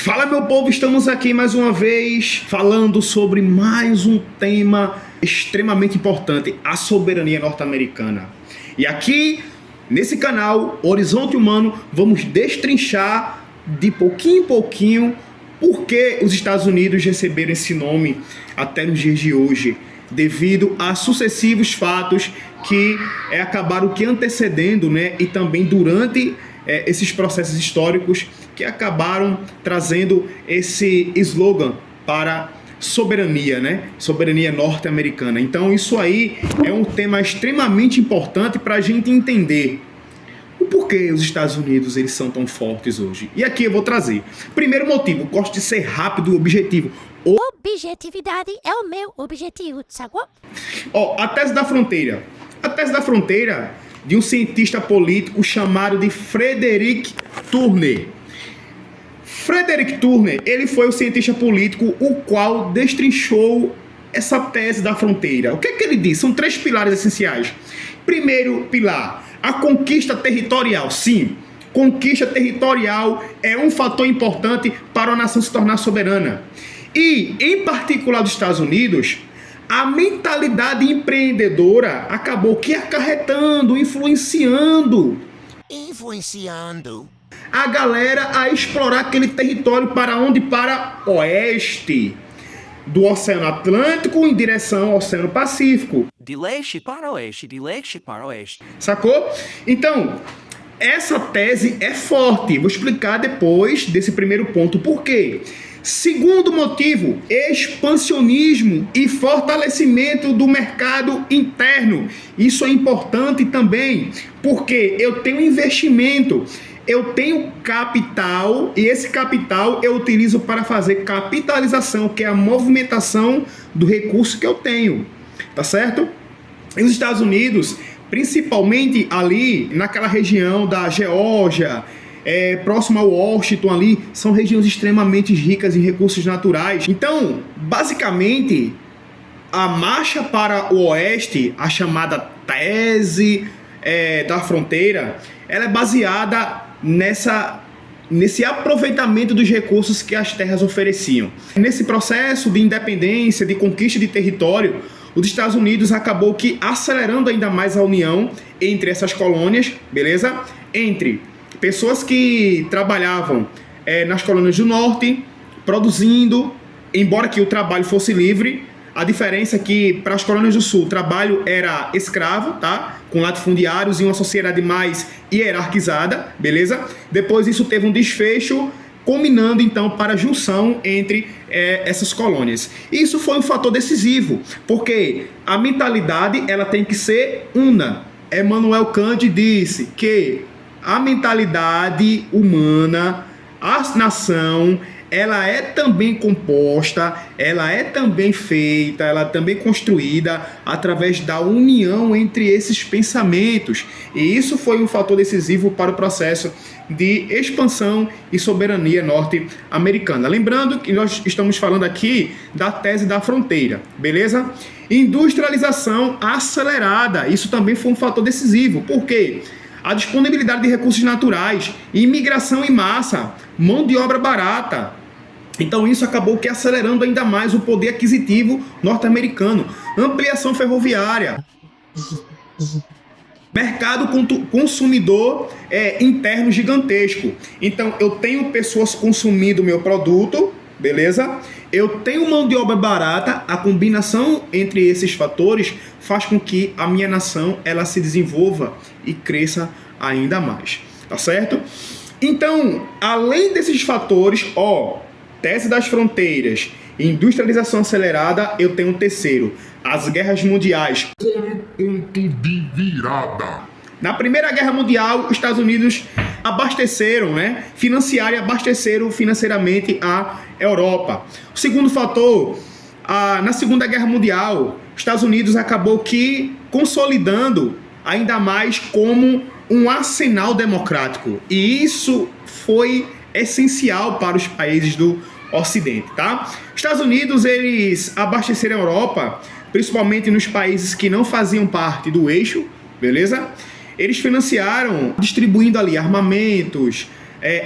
Fala, meu povo, estamos aqui mais uma vez falando sobre mais um tema extremamente importante, a soberania norte-americana. E aqui, nesse canal, Horizonte Humano, vamos destrinchar de pouquinho em pouquinho por que os Estados Unidos receberam esse nome até nos dias de hoje, devido a sucessivos fatos que acabaram antecedendo, e também durante esses processos históricos que acabaram trazendo esse slogan para soberania, soberania norte-americana. Então isso aí é um tema extremamente importante para a gente entender o porquê os Estados Unidos eles são tão fortes hoje. E aqui eu vou trazer. Primeiro motivo, gosto de ser rápido e objetivo. Objetividade é o meu objetivo, sacou? A tese da fronteira. A tese da fronteira de um cientista político chamado de Frederick Turner. Frederick Turner, ele foi o cientista político o qual destrinchou essa tese da fronteira. O que é que ele diz? São três pilares essenciais. Primeiro pilar, a conquista territorial. Sim, conquista territorial é um fator importante para a nação se tornar soberana. E, em particular dos Estados Unidos, a mentalidade empreendedora acabou que acarretando, influenciando a galera a explorar aquele território para onde? Para oeste do Oceano Atlântico em direção ao Oceano Pacífico. De leste para oeste, de leste para oeste. Sacou? Então, essa tese é forte. Vou explicar depois desse primeiro ponto por quê. Segundo motivo, expansionismo e fortalecimento do mercado interno. Isso é importante também, porque eu tenho investimento, eu tenho capital e esse capital eu utilizo para fazer capitalização, que é a movimentação do recurso que eu tenho, tá certo? E os Estados Unidos, principalmente ali naquela região da Geórgia, próximo ao Washington ali, são regiões extremamente ricas em recursos naturais. Então, basicamente, a marcha para o oeste, a chamada tese da fronteira, ela é baseada nesse aproveitamento dos recursos que as terras ofereciam. Nesse processo de independência, de conquista de território, os Estados Unidos acabou que acelerando ainda mais a união entre essas colônias, beleza? Entre pessoas que trabalhavam nas colônias do norte, produzindo, embora que o trabalho fosse livre, a diferença é que para as colônias do sul o trabalho era escravo, tá? Com latifundiários e uma sociedade mais hierarquizada, beleza? Depois isso teve um desfecho, culminando então para a junção entre essas colônias. Isso foi um fator decisivo, porque a mentalidade ela tem que ser una. Immanuel Kant disse que a mentalidade humana, a nação, ela é também composta, ela é também feita, ela é também construída através da união entre esses pensamentos. E isso foi um fator decisivo para o processo de expansão e soberania norte-americana. Lembrando que nós estamos falando aqui da tese da fronteira, beleza? Industrialização acelerada, isso também foi um fator decisivo. Por quê? A disponibilidade de recursos naturais, imigração em massa, mão de obra barata. Então isso acabou que acelerando ainda mais o poder aquisitivo norte-americano. Ampliação ferroviária. Mercado consumidor interno gigantesco. Então eu tenho pessoas consumindo meu produto, beleza? Eu tenho mão de obra barata. A combinação entre esses fatores faz com que a minha nação ela se desenvolva e cresça ainda mais, tá certo? Então, além desses fatores, tese das fronteiras, industrialização acelerada, eu tenho um terceiro, as guerras mundiais como ponto de virada. Na Primeira Guerra Mundial, os Estados Unidos abasteceram, financiaram e abasteceram financeiramente a Europa. O segundo fator, na Segunda Guerra Mundial, os Estados Unidos acabou que consolidando ainda mais como um arsenal democrático. E isso foi essencial para os países do Ocidente, tá? Os Estados Unidos, eles abasteceram a Europa, principalmente nos países que não faziam parte do eixo, beleza? Eles financiaram, distribuindo ali armamentos,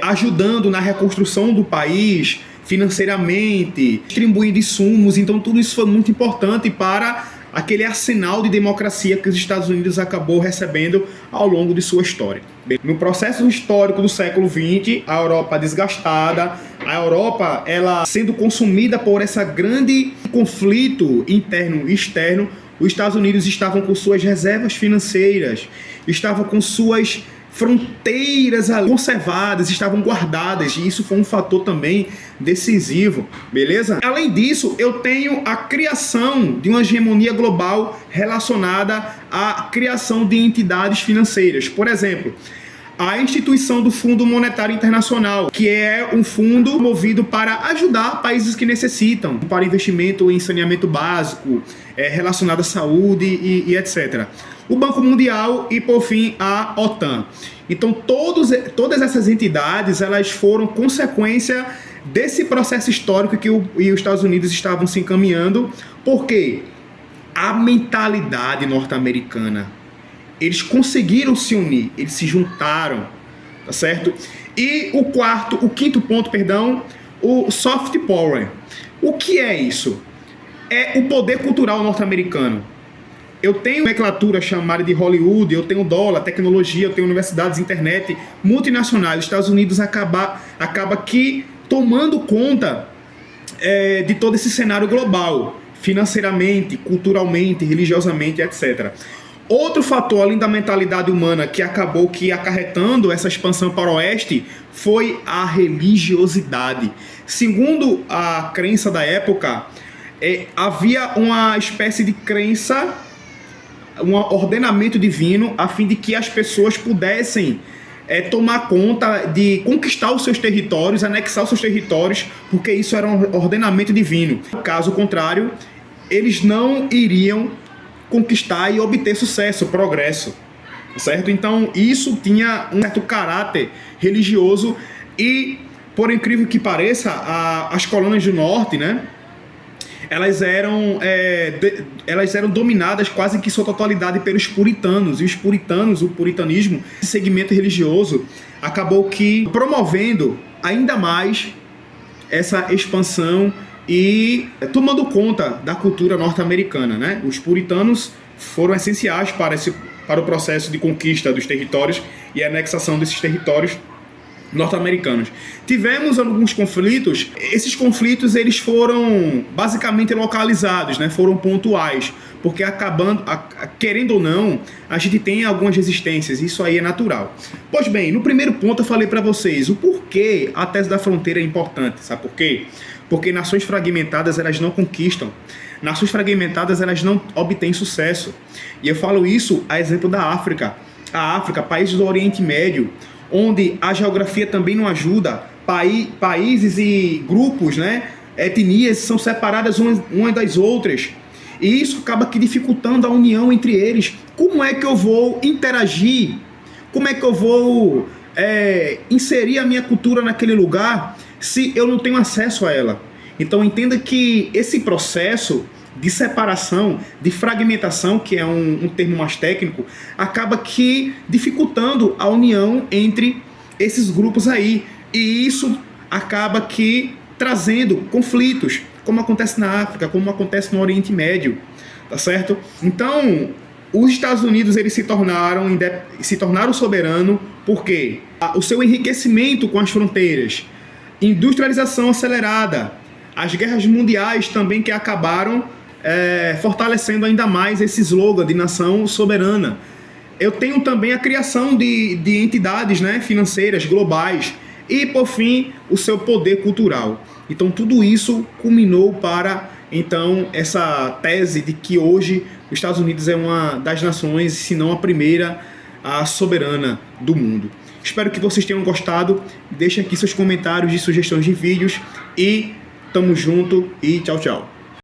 ajudando na reconstrução do país financeiramente, distribuindo insumos. Então tudo isso foi muito importante para aquele arsenal de democracia que os Estados Unidos acabou recebendo ao longo de sua história. No processo histórico do século XX, a Europa desgastada, a Europa ela sendo consumida por esse grande conflito interno e externo, os Estados Unidos estavam com suas reservas financeiras, estavam com suas fronteiras conservadas, estavam guardadas, e isso foi um fator também decisivo, beleza? Além disso, eu tenho a criação de uma hegemonia global relacionada à criação de entidades financeiras. Por exemplo, a instituição do Fundo Monetário Internacional, que é um fundo movido para ajudar países que necessitam, para investimento em saneamento básico, relacionado à saúde e etc. O Banco Mundial e, por fim, a OTAN. Então, todas essas entidades elas foram consequência desse processo histórico que os Estados Unidos estavam se encaminhando, porque a mentalidade norte-americana, eles conseguiram se unir, eles se juntaram, tá certo? E o quinto ponto, o soft power. O que é isso? É o poder cultural norte-americano. Eu tenho nomenclatura chamada de Hollywood, eu tenho dólar, tecnologia, eu tenho universidades, internet, multinacionais. Os Estados Unidos acaba que tomando conta de todo esse cenário global, financeiramente, culturalmente, religiosamente, etc. Outro fator, além da mentalidade humana, que acabou que acarretando essa expansão para o oeste, foi a religiosidade. Segundo a crença da época, havia uma espécie de crença, um ordenamento divino, a fim de que as pessoas pudessem tomar conta de conquistar os seus territórios, anexar os seus territórios, porque isso era um ordenamento divino. Caso contrário, eles não iriam conquistar e obter sucesso, progresso, certo? Então isso tinha um certo caráter religioso e, por incrível que pareça, as colônias do norte, né, elas eram dominadas quase que em sua totalidade pelos puritanos, e os puritanos, o puritanismo, esse segmento religioso, acabou que promovendo ainda mais essa expansão e tomando conta da cultura norte-americana, né? Os puritanos foram essenciais para o processo de conquista dos territórios e anexação desses territórios norte-americanos. Tivemos alguns conflitos. Esses conflitos eles foram basicamente localizados, né? Foram pontuais, porque querendo ou não, a gente tem algumas resistências, isso aí é natural. Pois bem, no primeiro ponto eu falei para vocês o porquê a tese da fronteira é importante, sabe por quê? Porque nações fragmentadas elas não conquistam, nações fragmentadas elas não obtêm sucesso. E eu falo isso a exemplo da África. A África, países do Oriente Médio, onde a geografia também não ajuda, países e grupos, né, etnias são separadas umas das outras, e isso acaba que dificultando a união entre eles. Como é que eu vou interagir? Como é que eu vou inserir a minha cultura naquele lugar se eu não tenho acesso a ela? Então entenda que esse processo de separação, de fragmentação, que é um termo mais técnico, acaba que dificultando a união entre esses grupos aí. E isso acaba que trazendo conflitos, como acontece na África, como acontece no Oriente Médio, tá certo? Então, os Estados Unidos eles se tornaram soberano porque o seu enriquecimento com as fronteiras, industrialização acelerada, as guerras mundiais também que acabaram fortalecendo ainda mais esse slogan de nação soberana. Eu tenho também a criação de entidades, né, financeiras globais e, por fim, o seu poder cultural. Então, tudo isso culminou para, então, essa tese de que hoje os Estados Unidos é uma das nações, se não a primeira, a soberana do mundo. Espero que vocês tenham gostado. Deixem aqui seus comentários e sugestões de vídeos e tamo junto e tchau, tchau.